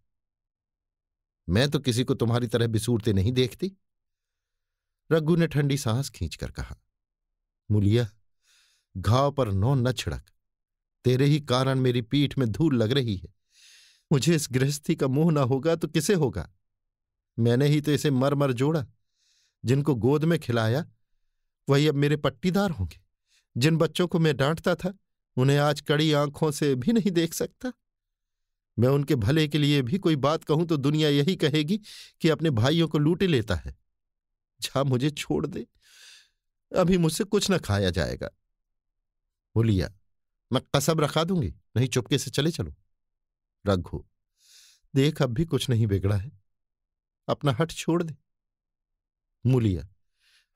मैं तो किसी को तुम्हारी तरह बिसूरते नहीं देखती। रघु ने ठंडी सांस खींचकर कहा, मुलिया, घाव पर नौ न छिड़क, तेरे ही कारण मेरी पीठ में धूल लग रही है। मुझे इस गृहस्थी का मोह ना होगा तो किसे होगा। मैंने ही तो इसे मर मर जोड़ा, जिनको गोद में खिलाया वही अब मेरे पट्टीदार होंगे। जिन बच्चों को मैं डांटता था उन्हें आज कड़ी आंखों से भी नहीं देख सकता। मैं उनके भले के लिए भी कोई बात कहूं तो दुनिया यही कहेगी कि अपने भाइयों को लूटे लेता है। जा, मुझे छोड़ दे, अभी मुझसे कुछ न खाया जाएगा। बोलिया, मैं कसम रखा दूंगी, नहीं चुपके से चले चलो। रघु, देख अब भी कुछ नहीं बिगड़ा है, अपना हट छोड़ दे। मुलिया,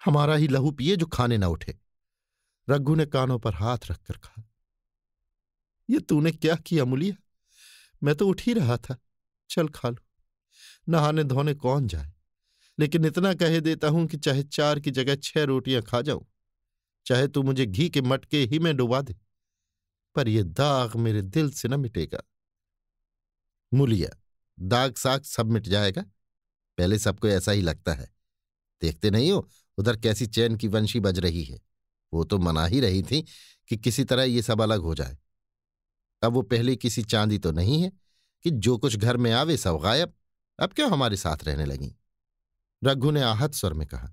हमारा ही लहू पिए जो खाने ना उठे। रघु ने कानों पर हाथ रखकर कहा, ये तूने क्या किया मुलिया, मैं तो उठ ही रहा था, चल खा लो, नहाने धोने कौन जाए। लेकिन इतना कह देता हूं कि चाहे 4 की जगह 6 रोटियां खा जाऊं, चाहे तू मुझे घी के मटके ही में डुबा दे, पर यह दाग मेरे दिल से न मिटेगा। मुलिया, दाग साग सब मिट जाएगा, पहले सबको ऐसा ही लगता है। देखते नहीं हो उधर कैसी चैन की वंशी बज रही है। वो तो मना ही रही थी कि किसी तरह ये सब अलग हो जाए। अब वो पहले किसी चांदी तो नहीं है कि जो कुछ घर में आवे सब गायब। अब क्यों हमारे साथ रहने लगी। रघु ने आहत स्वर में कहा,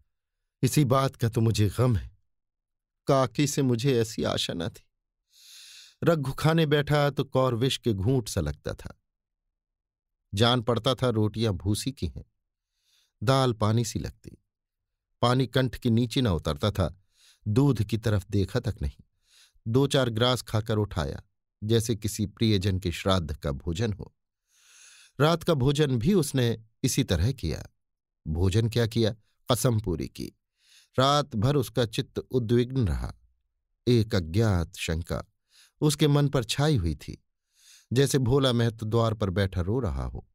इसी बात का तो मुझे गम है, काकी से मुझे ऐसी आशा न थी। रघु खाने बैठा तो कौर विष के घूंट सा लगता था। जान पड़ता था रोटियां भूसी की हैं, दाल पानी सी लगती, पानी कंठ के नीचे न उतरता था, दूध की तरफ देखा तक नहीं। 2-4 ग्रास खाकर उठाया जैसे किसी प्रियजन के श्राद्ध का भोजन हो। रात का भोजन भी उसने इसी तरह किया। भोजन क्या किया, कसम पूरी की। रात भर उसका चित्त उद्विग्न रहा। एक अज्ञात शंका उसके मन पर छाई हुई थी, जैसे भोला महतो द्वार पर बैठा रो रहा हो।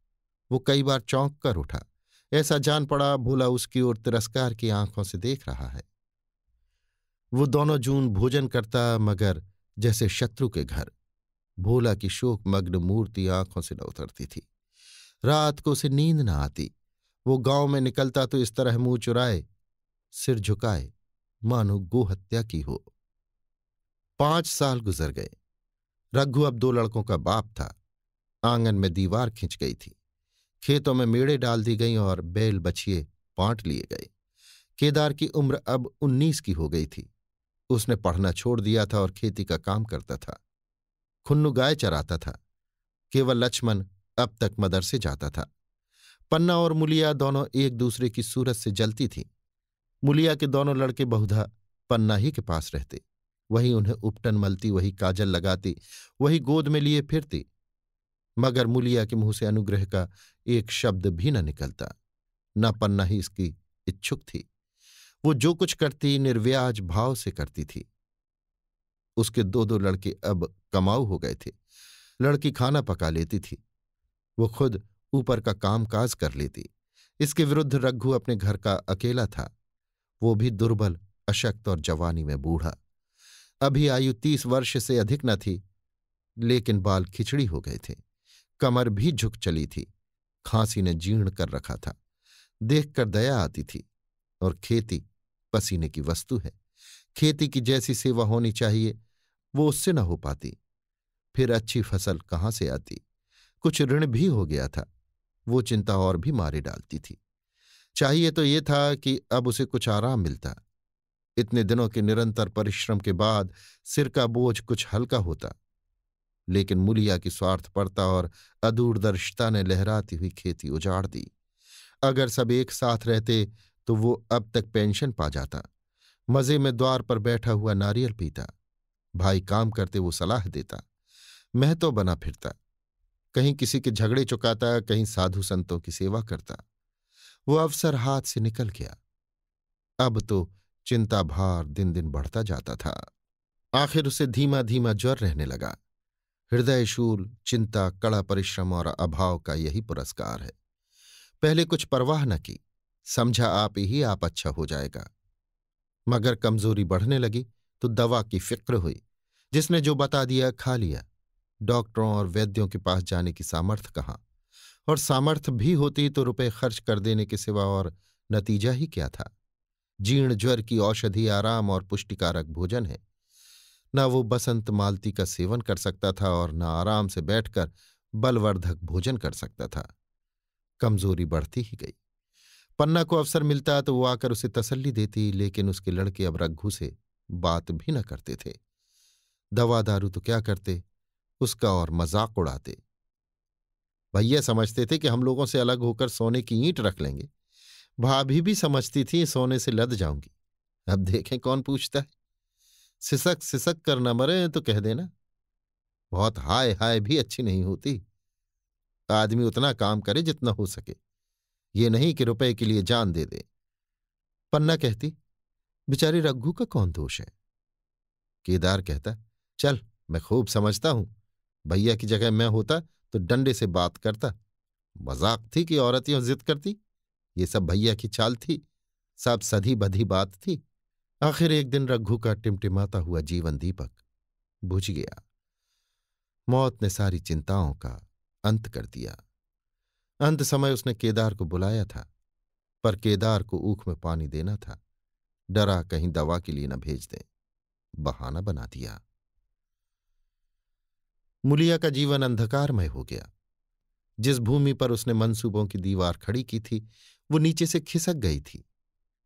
वो कई बार चौंक कर उठा, ऐसा जान पड़ा भोला उसकी ओर तिरस्कार की आंखों से देख रहा है। वो दोनों जून भोजन करता, मगर जैसे शत्रु के घर। भोला की शोकमग्न मूर्ति आंखों से न उतरती थी। रात को उसे नींद न आती। वो गांव में निकलता तो इस तरह मुंह चुराए, सिर झुकाए, मानो गोहत्या की हो। 5 साल गुजर गए। रघु अब 2 लड़कों का बाप था। आंगन में दीवार खिंच गई थी, खेतों में मेड़े डाल दी गईं और बैल बछिए बांट लिए गए। केदार की उम्र अब 19 की हो गई थी। उसने पढ़ना छोड़ दिया था और खेती का काम करता था। खुन्नू गाय चराता था। केवल लक्ष्मण अब तक मदरसे जाता था। पन्ना और मुलिया दोनों एक दूसरे की सूरत से जलती थीं। मुलिया के दोनों लड़के बहुधा पन्ना ही के पास रहते। वही उन्हें उपटन मलती, वही काजल लगाती, वही गोद में लिए फिरती, मगर मुलिया के मुंह से अनुग्रह का एक शब्द भी न निकलता। न पन्ना ही इसकी इच्छुक थी। वो जो कुछ करती निर्व्याज भाव से करती थी। उसके दो दो लड़के अब कमाऊ हो गए थे। लड़की खाना पका लेती थी, वो खुद ऊपर का कामकाज कर लेती। इसके विरुद्ध रघु अपने घर का अकेला था, वो भी दुर्बल, अशक्त और जवानी में बूढ़ा। अभी आयु 30 वर्ष से अधिक न थी, लेकिन बाल खिचड़ी हो गए थे, कमर भी झुक चली थी, खांसी ने जीर्ण कर रखा था। देखकर दया आती थी। और खेती पसीने की वस्तु है। खेती की जैसी सेवा होनी चाहिए वो उससे न हो पाती। फिर अच्छी फसल कहाँ से आती? कुछ ऋण भी हो गया था, वो चिंता और भी मारे डालती थी। चाहिए तो ये था कि अब उसे कुछ आराम मिलता। इतने दिनों के निरंतर परिश्रम के बाद सिर का बोझ कुछ हल्का होता, लेकिन मुलिया की स्वार्थपरता और अदूरदर्शिता ने लहराती हुई खेती उजाड़ दी। अगर सब एक साथ रहते तो वो अब तक पेंशन पा जाता। मजे में द्वार पर बैठा हुआ नारियल पीता, भाई काम करते वो सलाह देता, मैं तो बना फिरता, कहीं किसी के झगड़े चुकाता, कहीं साधु संतों की सेवा करता। वो अवसर हाथ से निकल गया। अब तो चिंता भार दिन दिन बढ़ता जाता था। आखिर उसे धीमा धीमा ज्वर रहने लगा। हृदय शूल, चिंता, कड़ा परिश्रम और अभाव का यही पुरस्कार है। पहले कुछ परवाह न की, समझा आप ही आप अच्छा हो जाएगा। मगर कमजोरी बढ़ने लगी तो दवा की फिक्र हुई। जिसने जो बता दिया खा लिया। डॉक्टरों और वैद्यों के पास जाने की सामर्थ्य कहाँ, और सामर्थ्य भी होती तो रुपए खर्च कर देने के सिवा और नतीजा ही क्या था। जीर्ण ज्वर की औषधि आराम और पुष्टिकारक भोजन है। न वो बसंत मालती का सेवन कर सकता था और न आराम से बैठकर बलवर्धक भोजन कर सकता था। कमजोरी बढ़ती ही गई। पन्ना को अवसर मिलता तो वो आकर उसे तसल्ली देती, लेकिन उसके लड़के अब रघु से बात भी न करते थे। दवा दारू तो क्या करते, उसका और मजाक उड़ाते। भैया समझते थे कि हम लोगों से अलग होकर सोने की ईंट रख लेंगे। भाभी भी समझती थी सोने से लद जाऊंगी। अब देखें कौन पूछता है। सिसक सिसक कर न मरे तो कह देना। बहुत हाय हाय भी अच्छी नहीं होती। आदमी उतना काम करे जितना हो सके, ये नहीं कि रुपए के लिए जान दे दे। पन्ना कहती, बेचारे रघु का कौन दोष है? केदार कहता, चल मैं खूब समझता हूं, भैया की जगह मैं होता तो डंडे से बात करता। मजाक थी कि औरतियों जिद करती, ये सब भैया की चाल थी, सब सधी बधी बात थी। आखिर एक दिन रघु का टिमटिमाता हुआ जीवन दीपक बुझ गया। मौत ने सारी चिंताओं का अंत कर दिया। अंत समय उसने केदार को बुलाया था, पर केदार को ऊख में पानी देना था। डरा कहीं दवा के लिए न भेज दे, बहाना बना दिया। मुलिया का जीवन अंधकारमय हो गया। जिस भूमि पर उसने मंसूबों की दीवार खड़ी की थी वो नीचे से खिसक गई थी।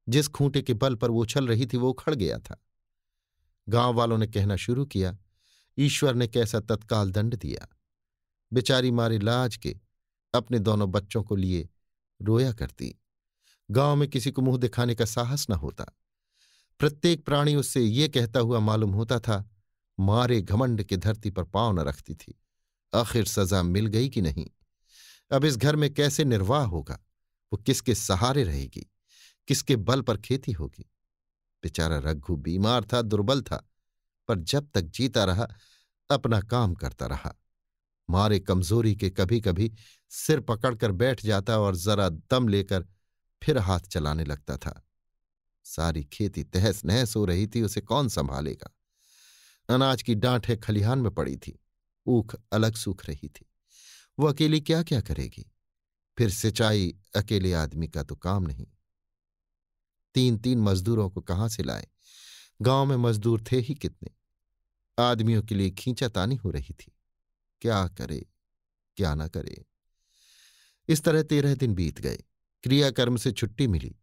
जिस खूंटे के बल पर वो उछल रही थी वो उखड़ गया था। गांव वालों ने कहना शुरू किया, ईश्वर ने कैसा तत्काल दंड दिया। बेचारी मारे लाज के अपने दोनों बच्चों को लिए रोया करती। गांव में किसी को मुंह दिखाने का साहस न होता। प्रत्येक प्राणी उससे ये कहता हुआ मालूम होता था, मारे घमंड के धरती पर पांव न रखती थी। आखिर सजा मिल गई कि नहीं? अब इस घर में कैसे निर्वाह होगा? वो किसके सहारे रहेगी? किसके बल पर खेती होगी? बेचारा रघु बीमार था, दुर्बल था, पर जब तक जीता रहा अपना काम करता रहा। मारे कमजोरी के कभी कभी सिर पकड़कर बैठ जाता और जरा दम लेकर फिर हाथ चलाने लगता था। सारी खेती तहस नहस हो रही थी, उसे कौन संभालेगा? अनाज की डांठें खलिहान में पड़ी थी, ऊख अलग सूख रही थी। वो अकेली क्या क्या करेगी? फिर सिंचाई अकेले आदमी का तो काम नहीं। 3-3 मजदूरों को कहाँ से लाए? गांव में मजदूर थे ही कितने? आदमियों के लिए खींचातानी हो रही थी। क्या करे क्या ना करे। इस तरह 13 दिन बीत गए। क्रियाकर्म से छुट्टी मिली।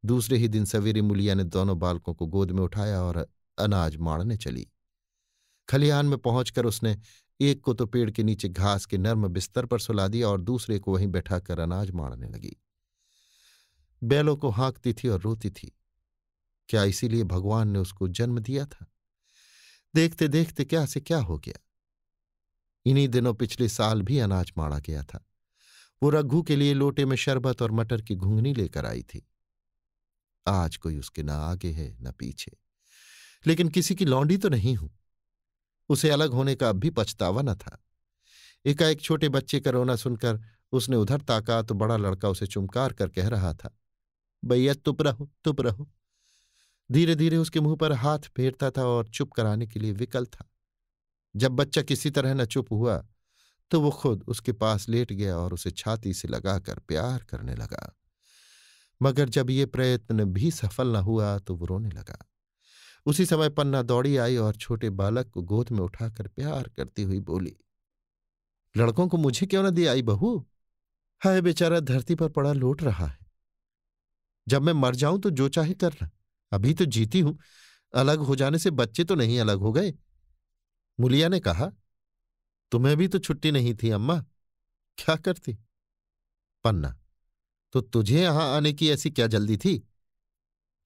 दूसरे ही दिन सवेरे मुलिया ने दोनों बालकों को गोद में उठाया और अनाज माड़ने चली। खलिहान में पहुंचकर उसने एक को तो पेड़ के नीचे घास के नर्म बिस्तर पर सुला दिया और दूसरे को वहीं बैठाकर अनाज मारने लगी। बैलों को हाँकती थी और रोती थी। क्या इसीलिए भगवान ने उसको जन्म दिया था? देखते देखते क्या से क्या हो गया। इन्हीं दिनों पिछले साल भी अनाज मारा गया था। वो रघु के लिए लोटे में शरबत और मटर की घुंघनी लेकर आई थी। आज कोई उसके ना आगे है न पीछे, लेकिन किसी की लौंडी तो नहीं हूं। उसे अलग होने का अब भी पछतावा न था। एकाएक छोटे बच्चे का रोना सुनकर उसने उधर ताका तो बड़ा लड़का उसे चुमकार कर कह रहा था, भैया चुप रहो, चुप रहो। धीरे धीरे उसके मुंह पर हाथ फेरता था और चुप कराने के लिए विकल था। जब बच्चा किसी तरह न चुप हुआ तो वो खुद उसके पास लेट गया और उसे छाती से लगाकर प्यार करने लगा। मगर जब ये प्रयत्न भी सफल न हुआ तो वो रोने लगा। उसी समय पन्ना दौड़ी आई और छोटे बालक को गोद में उठाकर प्यार करती हुई बोली, लड़कों को मुझे क्यों न दे आई बहू? हाय बेचारा धरती पर पड़ा लौट रहा है। जब मैं मर जाऊं तो जो चाहे करना, अभी तो जीती हूं। अलग हो जाने से बच्चे तो नहीं अलग हो गए। मुलिया ने कहा, तुम्हें भी तो छुट्टी नहीं थी अम्मा, क्या करती? पन्ना, तो तुझे यहां आने की ऐसी क्या जल्दी थी?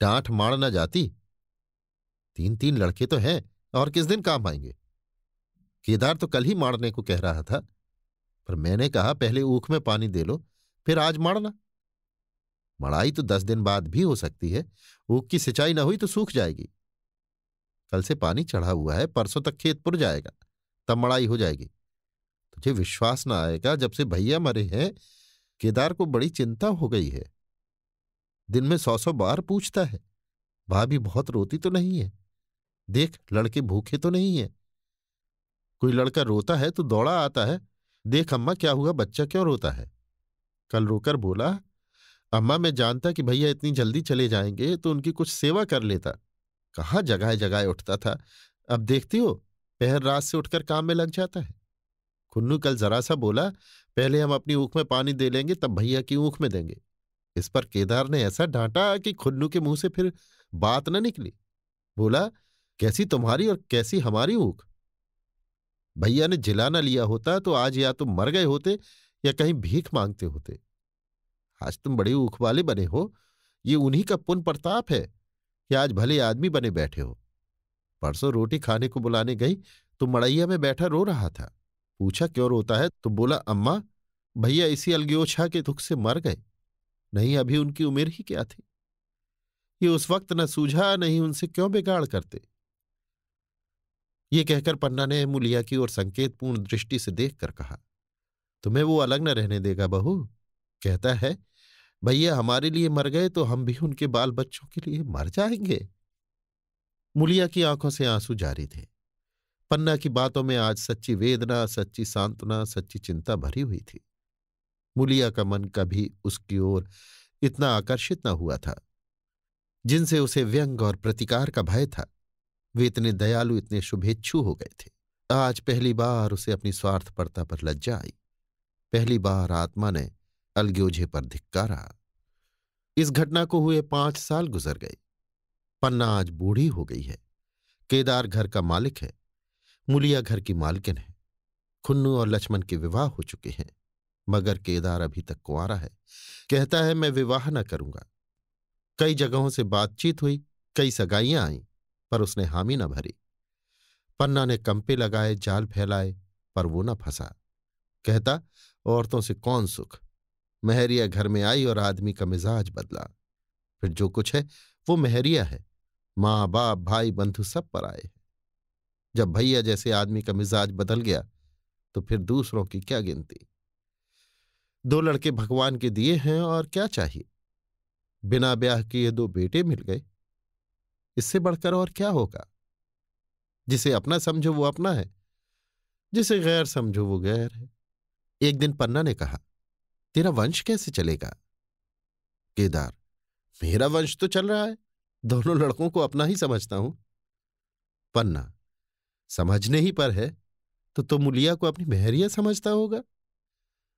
डांट मार न जाती। 3-3 लड़के तो हैं और किस दिन काम आएंगे? केदार तो कल ही मारने को कह रहा था, पर मैंने कहा पहले ऊख में पानी दे लो, फिर आज मारना। मड़ाई तो 10 दिन बाद भी हो सकती है। ऊख की सिंचाई न हुई तो सूख जाएगी। कल से पानी चढ़ा हुआ है, परसों तक खेत पुर जाएगा, तब मड़ाई हो जाएगी। तुझे विश्वास ना आएगा, जब से भैया मरे हैं केदार को बड़ी चिंता हो गई है। दिन में 100-100 बार पूछता है, भाभी बहुत रोती तो नहीं है? देख लड़के भूखे तो नहीं है? कोई लड़का रोता है तो दौड़ा आता है, देख अम्मा क्या हुआ, बच्चा क्यों रोता है? कल रोकर बोला, अम्मा मैं जानता कि भैया इतनी जल्दी चले जाएंगे तो उनकी कुछ सेवा कर लेता। कहाँ जगाए जगाए उठता था, अब देखती हो पहर रात से उठकर काम में लग जाता है। खुन्नू कल जरा सा बोला, पहले हम अपनी ऊख में पानी दे लेंगे तब भैया की ऊख में देंगे। इस पर केदार ने ऐसा डांटा कि खुन्नू के मुंह से फिर बात न निकली। बोला, कैसी तुम्हारी और कैसी हमारी ऊख? भैया ने जिला न लिया होता तो आज या तुम मर गए होते या कहीं भीख मांगते होते। आज तुम बड़े ऊख वाले बने हो, ये उन्हीं का पुण्य प्रताप है कि आज भले आदमी बने बैठे हो। परसों रोटी खाने को बुलाने गई तो मड़ैया में बैठा रो रहा था। पूछा क्यों रोता है तो बोला, अम्मा भैया इसी अलग्योछा के दुख से मर गए, नहीं अभी उनकी उम्र ही क्या थी। ये उस वक्त न सूझा, नहीं उनसे क्यों बिगाड़ करते। ये कहकर पन्ना ने मुलिया की ओर संकेतपूर्ण दृष्टि से देखकर कहा, तुम्हें वो अलग न रहने देगा बहू। कहता है भैया हमारे लिए मर गए तो हम भी उनके बाल बच्चों के लिए मर जाएंगे। मुलिया की आंखों से आंसू जारी थे। पन्ना की बातों में आज सच्ची वेदना, सच्ची सांत्वना, सच्ची चिंता भरी हुई थी। मुलिया का मन कभी उसकी ओर इतना आकर्षित न हुआ था। जिनसे उसे व्यंग और प्रतिकार का भय था, वे इतने दयालु, इतने शुभेच्छु हो गए थे। आज पहली बार उसे अपनी स्वार्थपरता पर लज्जा आई। पहली बार आत्मा ने अलग्योझे पर धिक्कारा। इस घटना को हुए 5 साल गुजर गए। पन्ना आज बूढ़ी हो गई है। केदार घर का मालिक है, मुलिया घर की मालकिन है। खुन्नू और लक्ष्मण के विवाह हो चुके हैं, मगर केदार अभी तक कुंवारा है। कहता है मैं विवाह न करूंगा। कई जगहों से बातचीत हुई, कई सगाइयां आईं, पर उसने हामी न भरी। पन्ना ने कंपे लगाए, जाल फैलाए, पर वो न फंसा। कहता औरतों से कौन सुख। महरिया घर में आई और आदमी का मिजाज बदला। फिर जो कुछ है वो महरिया है। माँ बाप भाई बंधु सब पर आए। जब भैया जैसे आदमी का मिजाज बदल गया तो फिर दूसरों की क्या गिनती। 2 लड़के भगवान के दिए हैं और क्या चाहिए। बिना ब्याह किए 2 बेटे मिल गए, इससे बढ़कर और क्या होगा। जिसे अपना समझो वो अपना है, जिसे गैर समझो वो गैर है। एक दिन पन्ना ने कहा, तेरा वंश कैसे चलेगा? केदार, मेरा वंश तो चल रहा है, दोनों लड़कों को अपना ही समझता हूं। पन्ना, समझने ही पर है तो मुलिया को अपनी महरिया समझता होगा।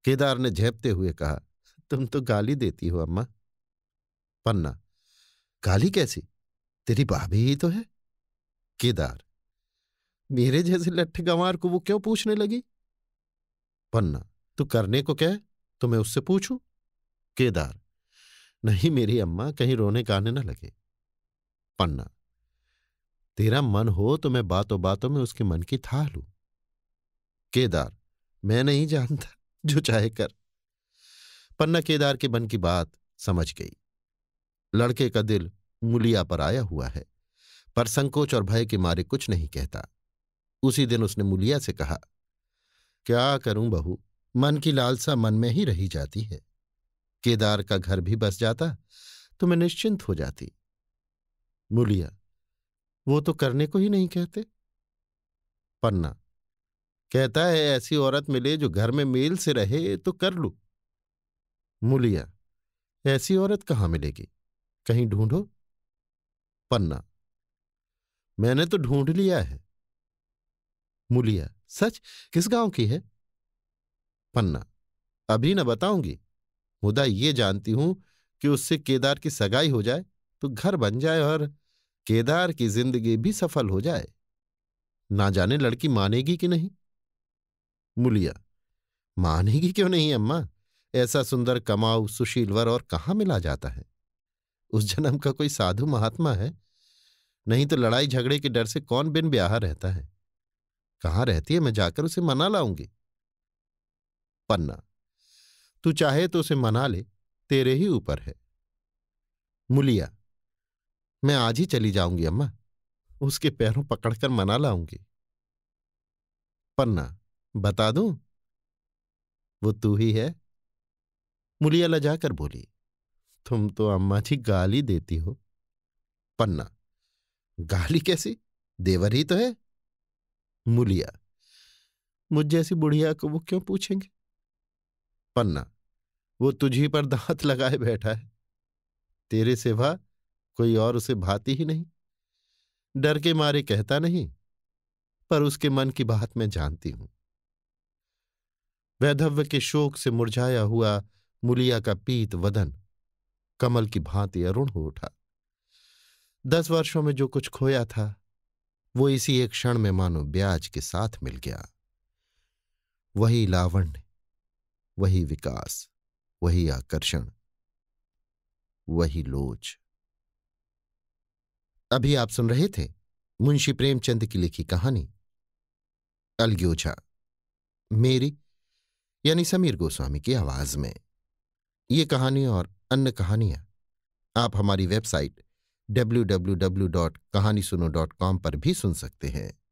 केदार ने झेपते हुए कहा, तुम तो गाली देती हो अम्मा। पन्ना, गाली कैसी, तेरी भाभी ही तो है। केदार, मेरे जैसे लट्ठ गंवार को वो क्यों पूछने लगी? पन्ना, तू करने को कहे तो मैं उससे पूछूं? केदार, नहीं मेरी अम्मा, कहीं रोने गाने न लगे। पन्ना, तेरा मन हो तो मैं बातों बातों में उसके मन की थाह लूं। केदार, मैं नहीं जानता, जो चाहे कर। पन्ना केदार के मन की बात समझ गई। लड़के का दिल मुलिया पर आया हुआ है, पर संकोच और भय के मारे कुछ नहीं कहता। उसी दिन उसने मुलिया से कहा, क्या करूं बहू, मन की लालसा मन में ही रही जाती है। केदार का घर भी बस जाता तो मैं निश्चिंत हो जाती। मुलिया, वो तो करने को ही नहीं कहते। पन्ना, कहता है ऐसी औरत मिले जो घर में मेल से रहे तो कर लूं। मुलिया, ऐसी औरत कहाँ मिलेगी, कहीं ढूंढो। पन्ना, मैंने तो ढूंढ लिया है। मुलिया, सच? किस गांव की है? पन्ना, अभी न बताऊंगी, मुदा ये जानती हूं कि उससे केदार की सगाई हो जाए तो घर बन जाए और केदार की जिंदगी भी सफल हो जाए। ना जाने लड़की मानेगी कि नहीं। मुलिया, मानेगी क्यों नहीं अम्मा, ऐसा सुंदर कमाऊ सुशील वर और कहाँ मिला जाता है। उस जन्म का कोई साधु महात्मा है, नहीं तो लड़ाई झगड़े के डर से कौन बिन ब्याह रहता है। कहाँ रहती है, मैं जाकर उसे मना लाऊंगी। पन्ना, तू चाहे तो उसे मना ले, तेरे ही ऊपर है। मुलिया, मैं आज ही चली जाऊंगी अम्मा, उसके पैरों पकड़कर मना लाऊंगी। पन्ना, बता दूं, वो तू ही है। मुलिया लजाकर बोली, तुम तो अम्मा जी गाली देती हो। पन्ना, गाली कैसी, देवर ही तो है। मुलिया, मुझ जैसी बुढ़िया को वो क्यों पूछेंगे। पन्ना, वो तुझी पर दांत लगाए बैठा है, तेरे सिवा कोई और उसे भाती ही नहीं। डर के मारे कहता नहीं, पर उसके मन की बात मैं जानती हूं। वैधव्य के शोक से मुरझाया हुआ मुलिया का पीत वदन कमल की भांति अरुण हो उठा। 10 वर्षों में जो कुछ खोया था वो इसी एक क्षण में मानो ब्याज के साथ मिल गया। वही लावण्य, वही विकास, वही आकर्षण, वही लोच। अभी आप सुन रहे थे मुंशी प्रेमचंद की लिखी कहानी अलग्योजा, मेरी यानी समीर गोस्वामी की आवाज में। ये कहानी और अन्य कहानियां आप हमारी वेबसाइट www.kahanisuno.com पर भी सुन सकते हैं।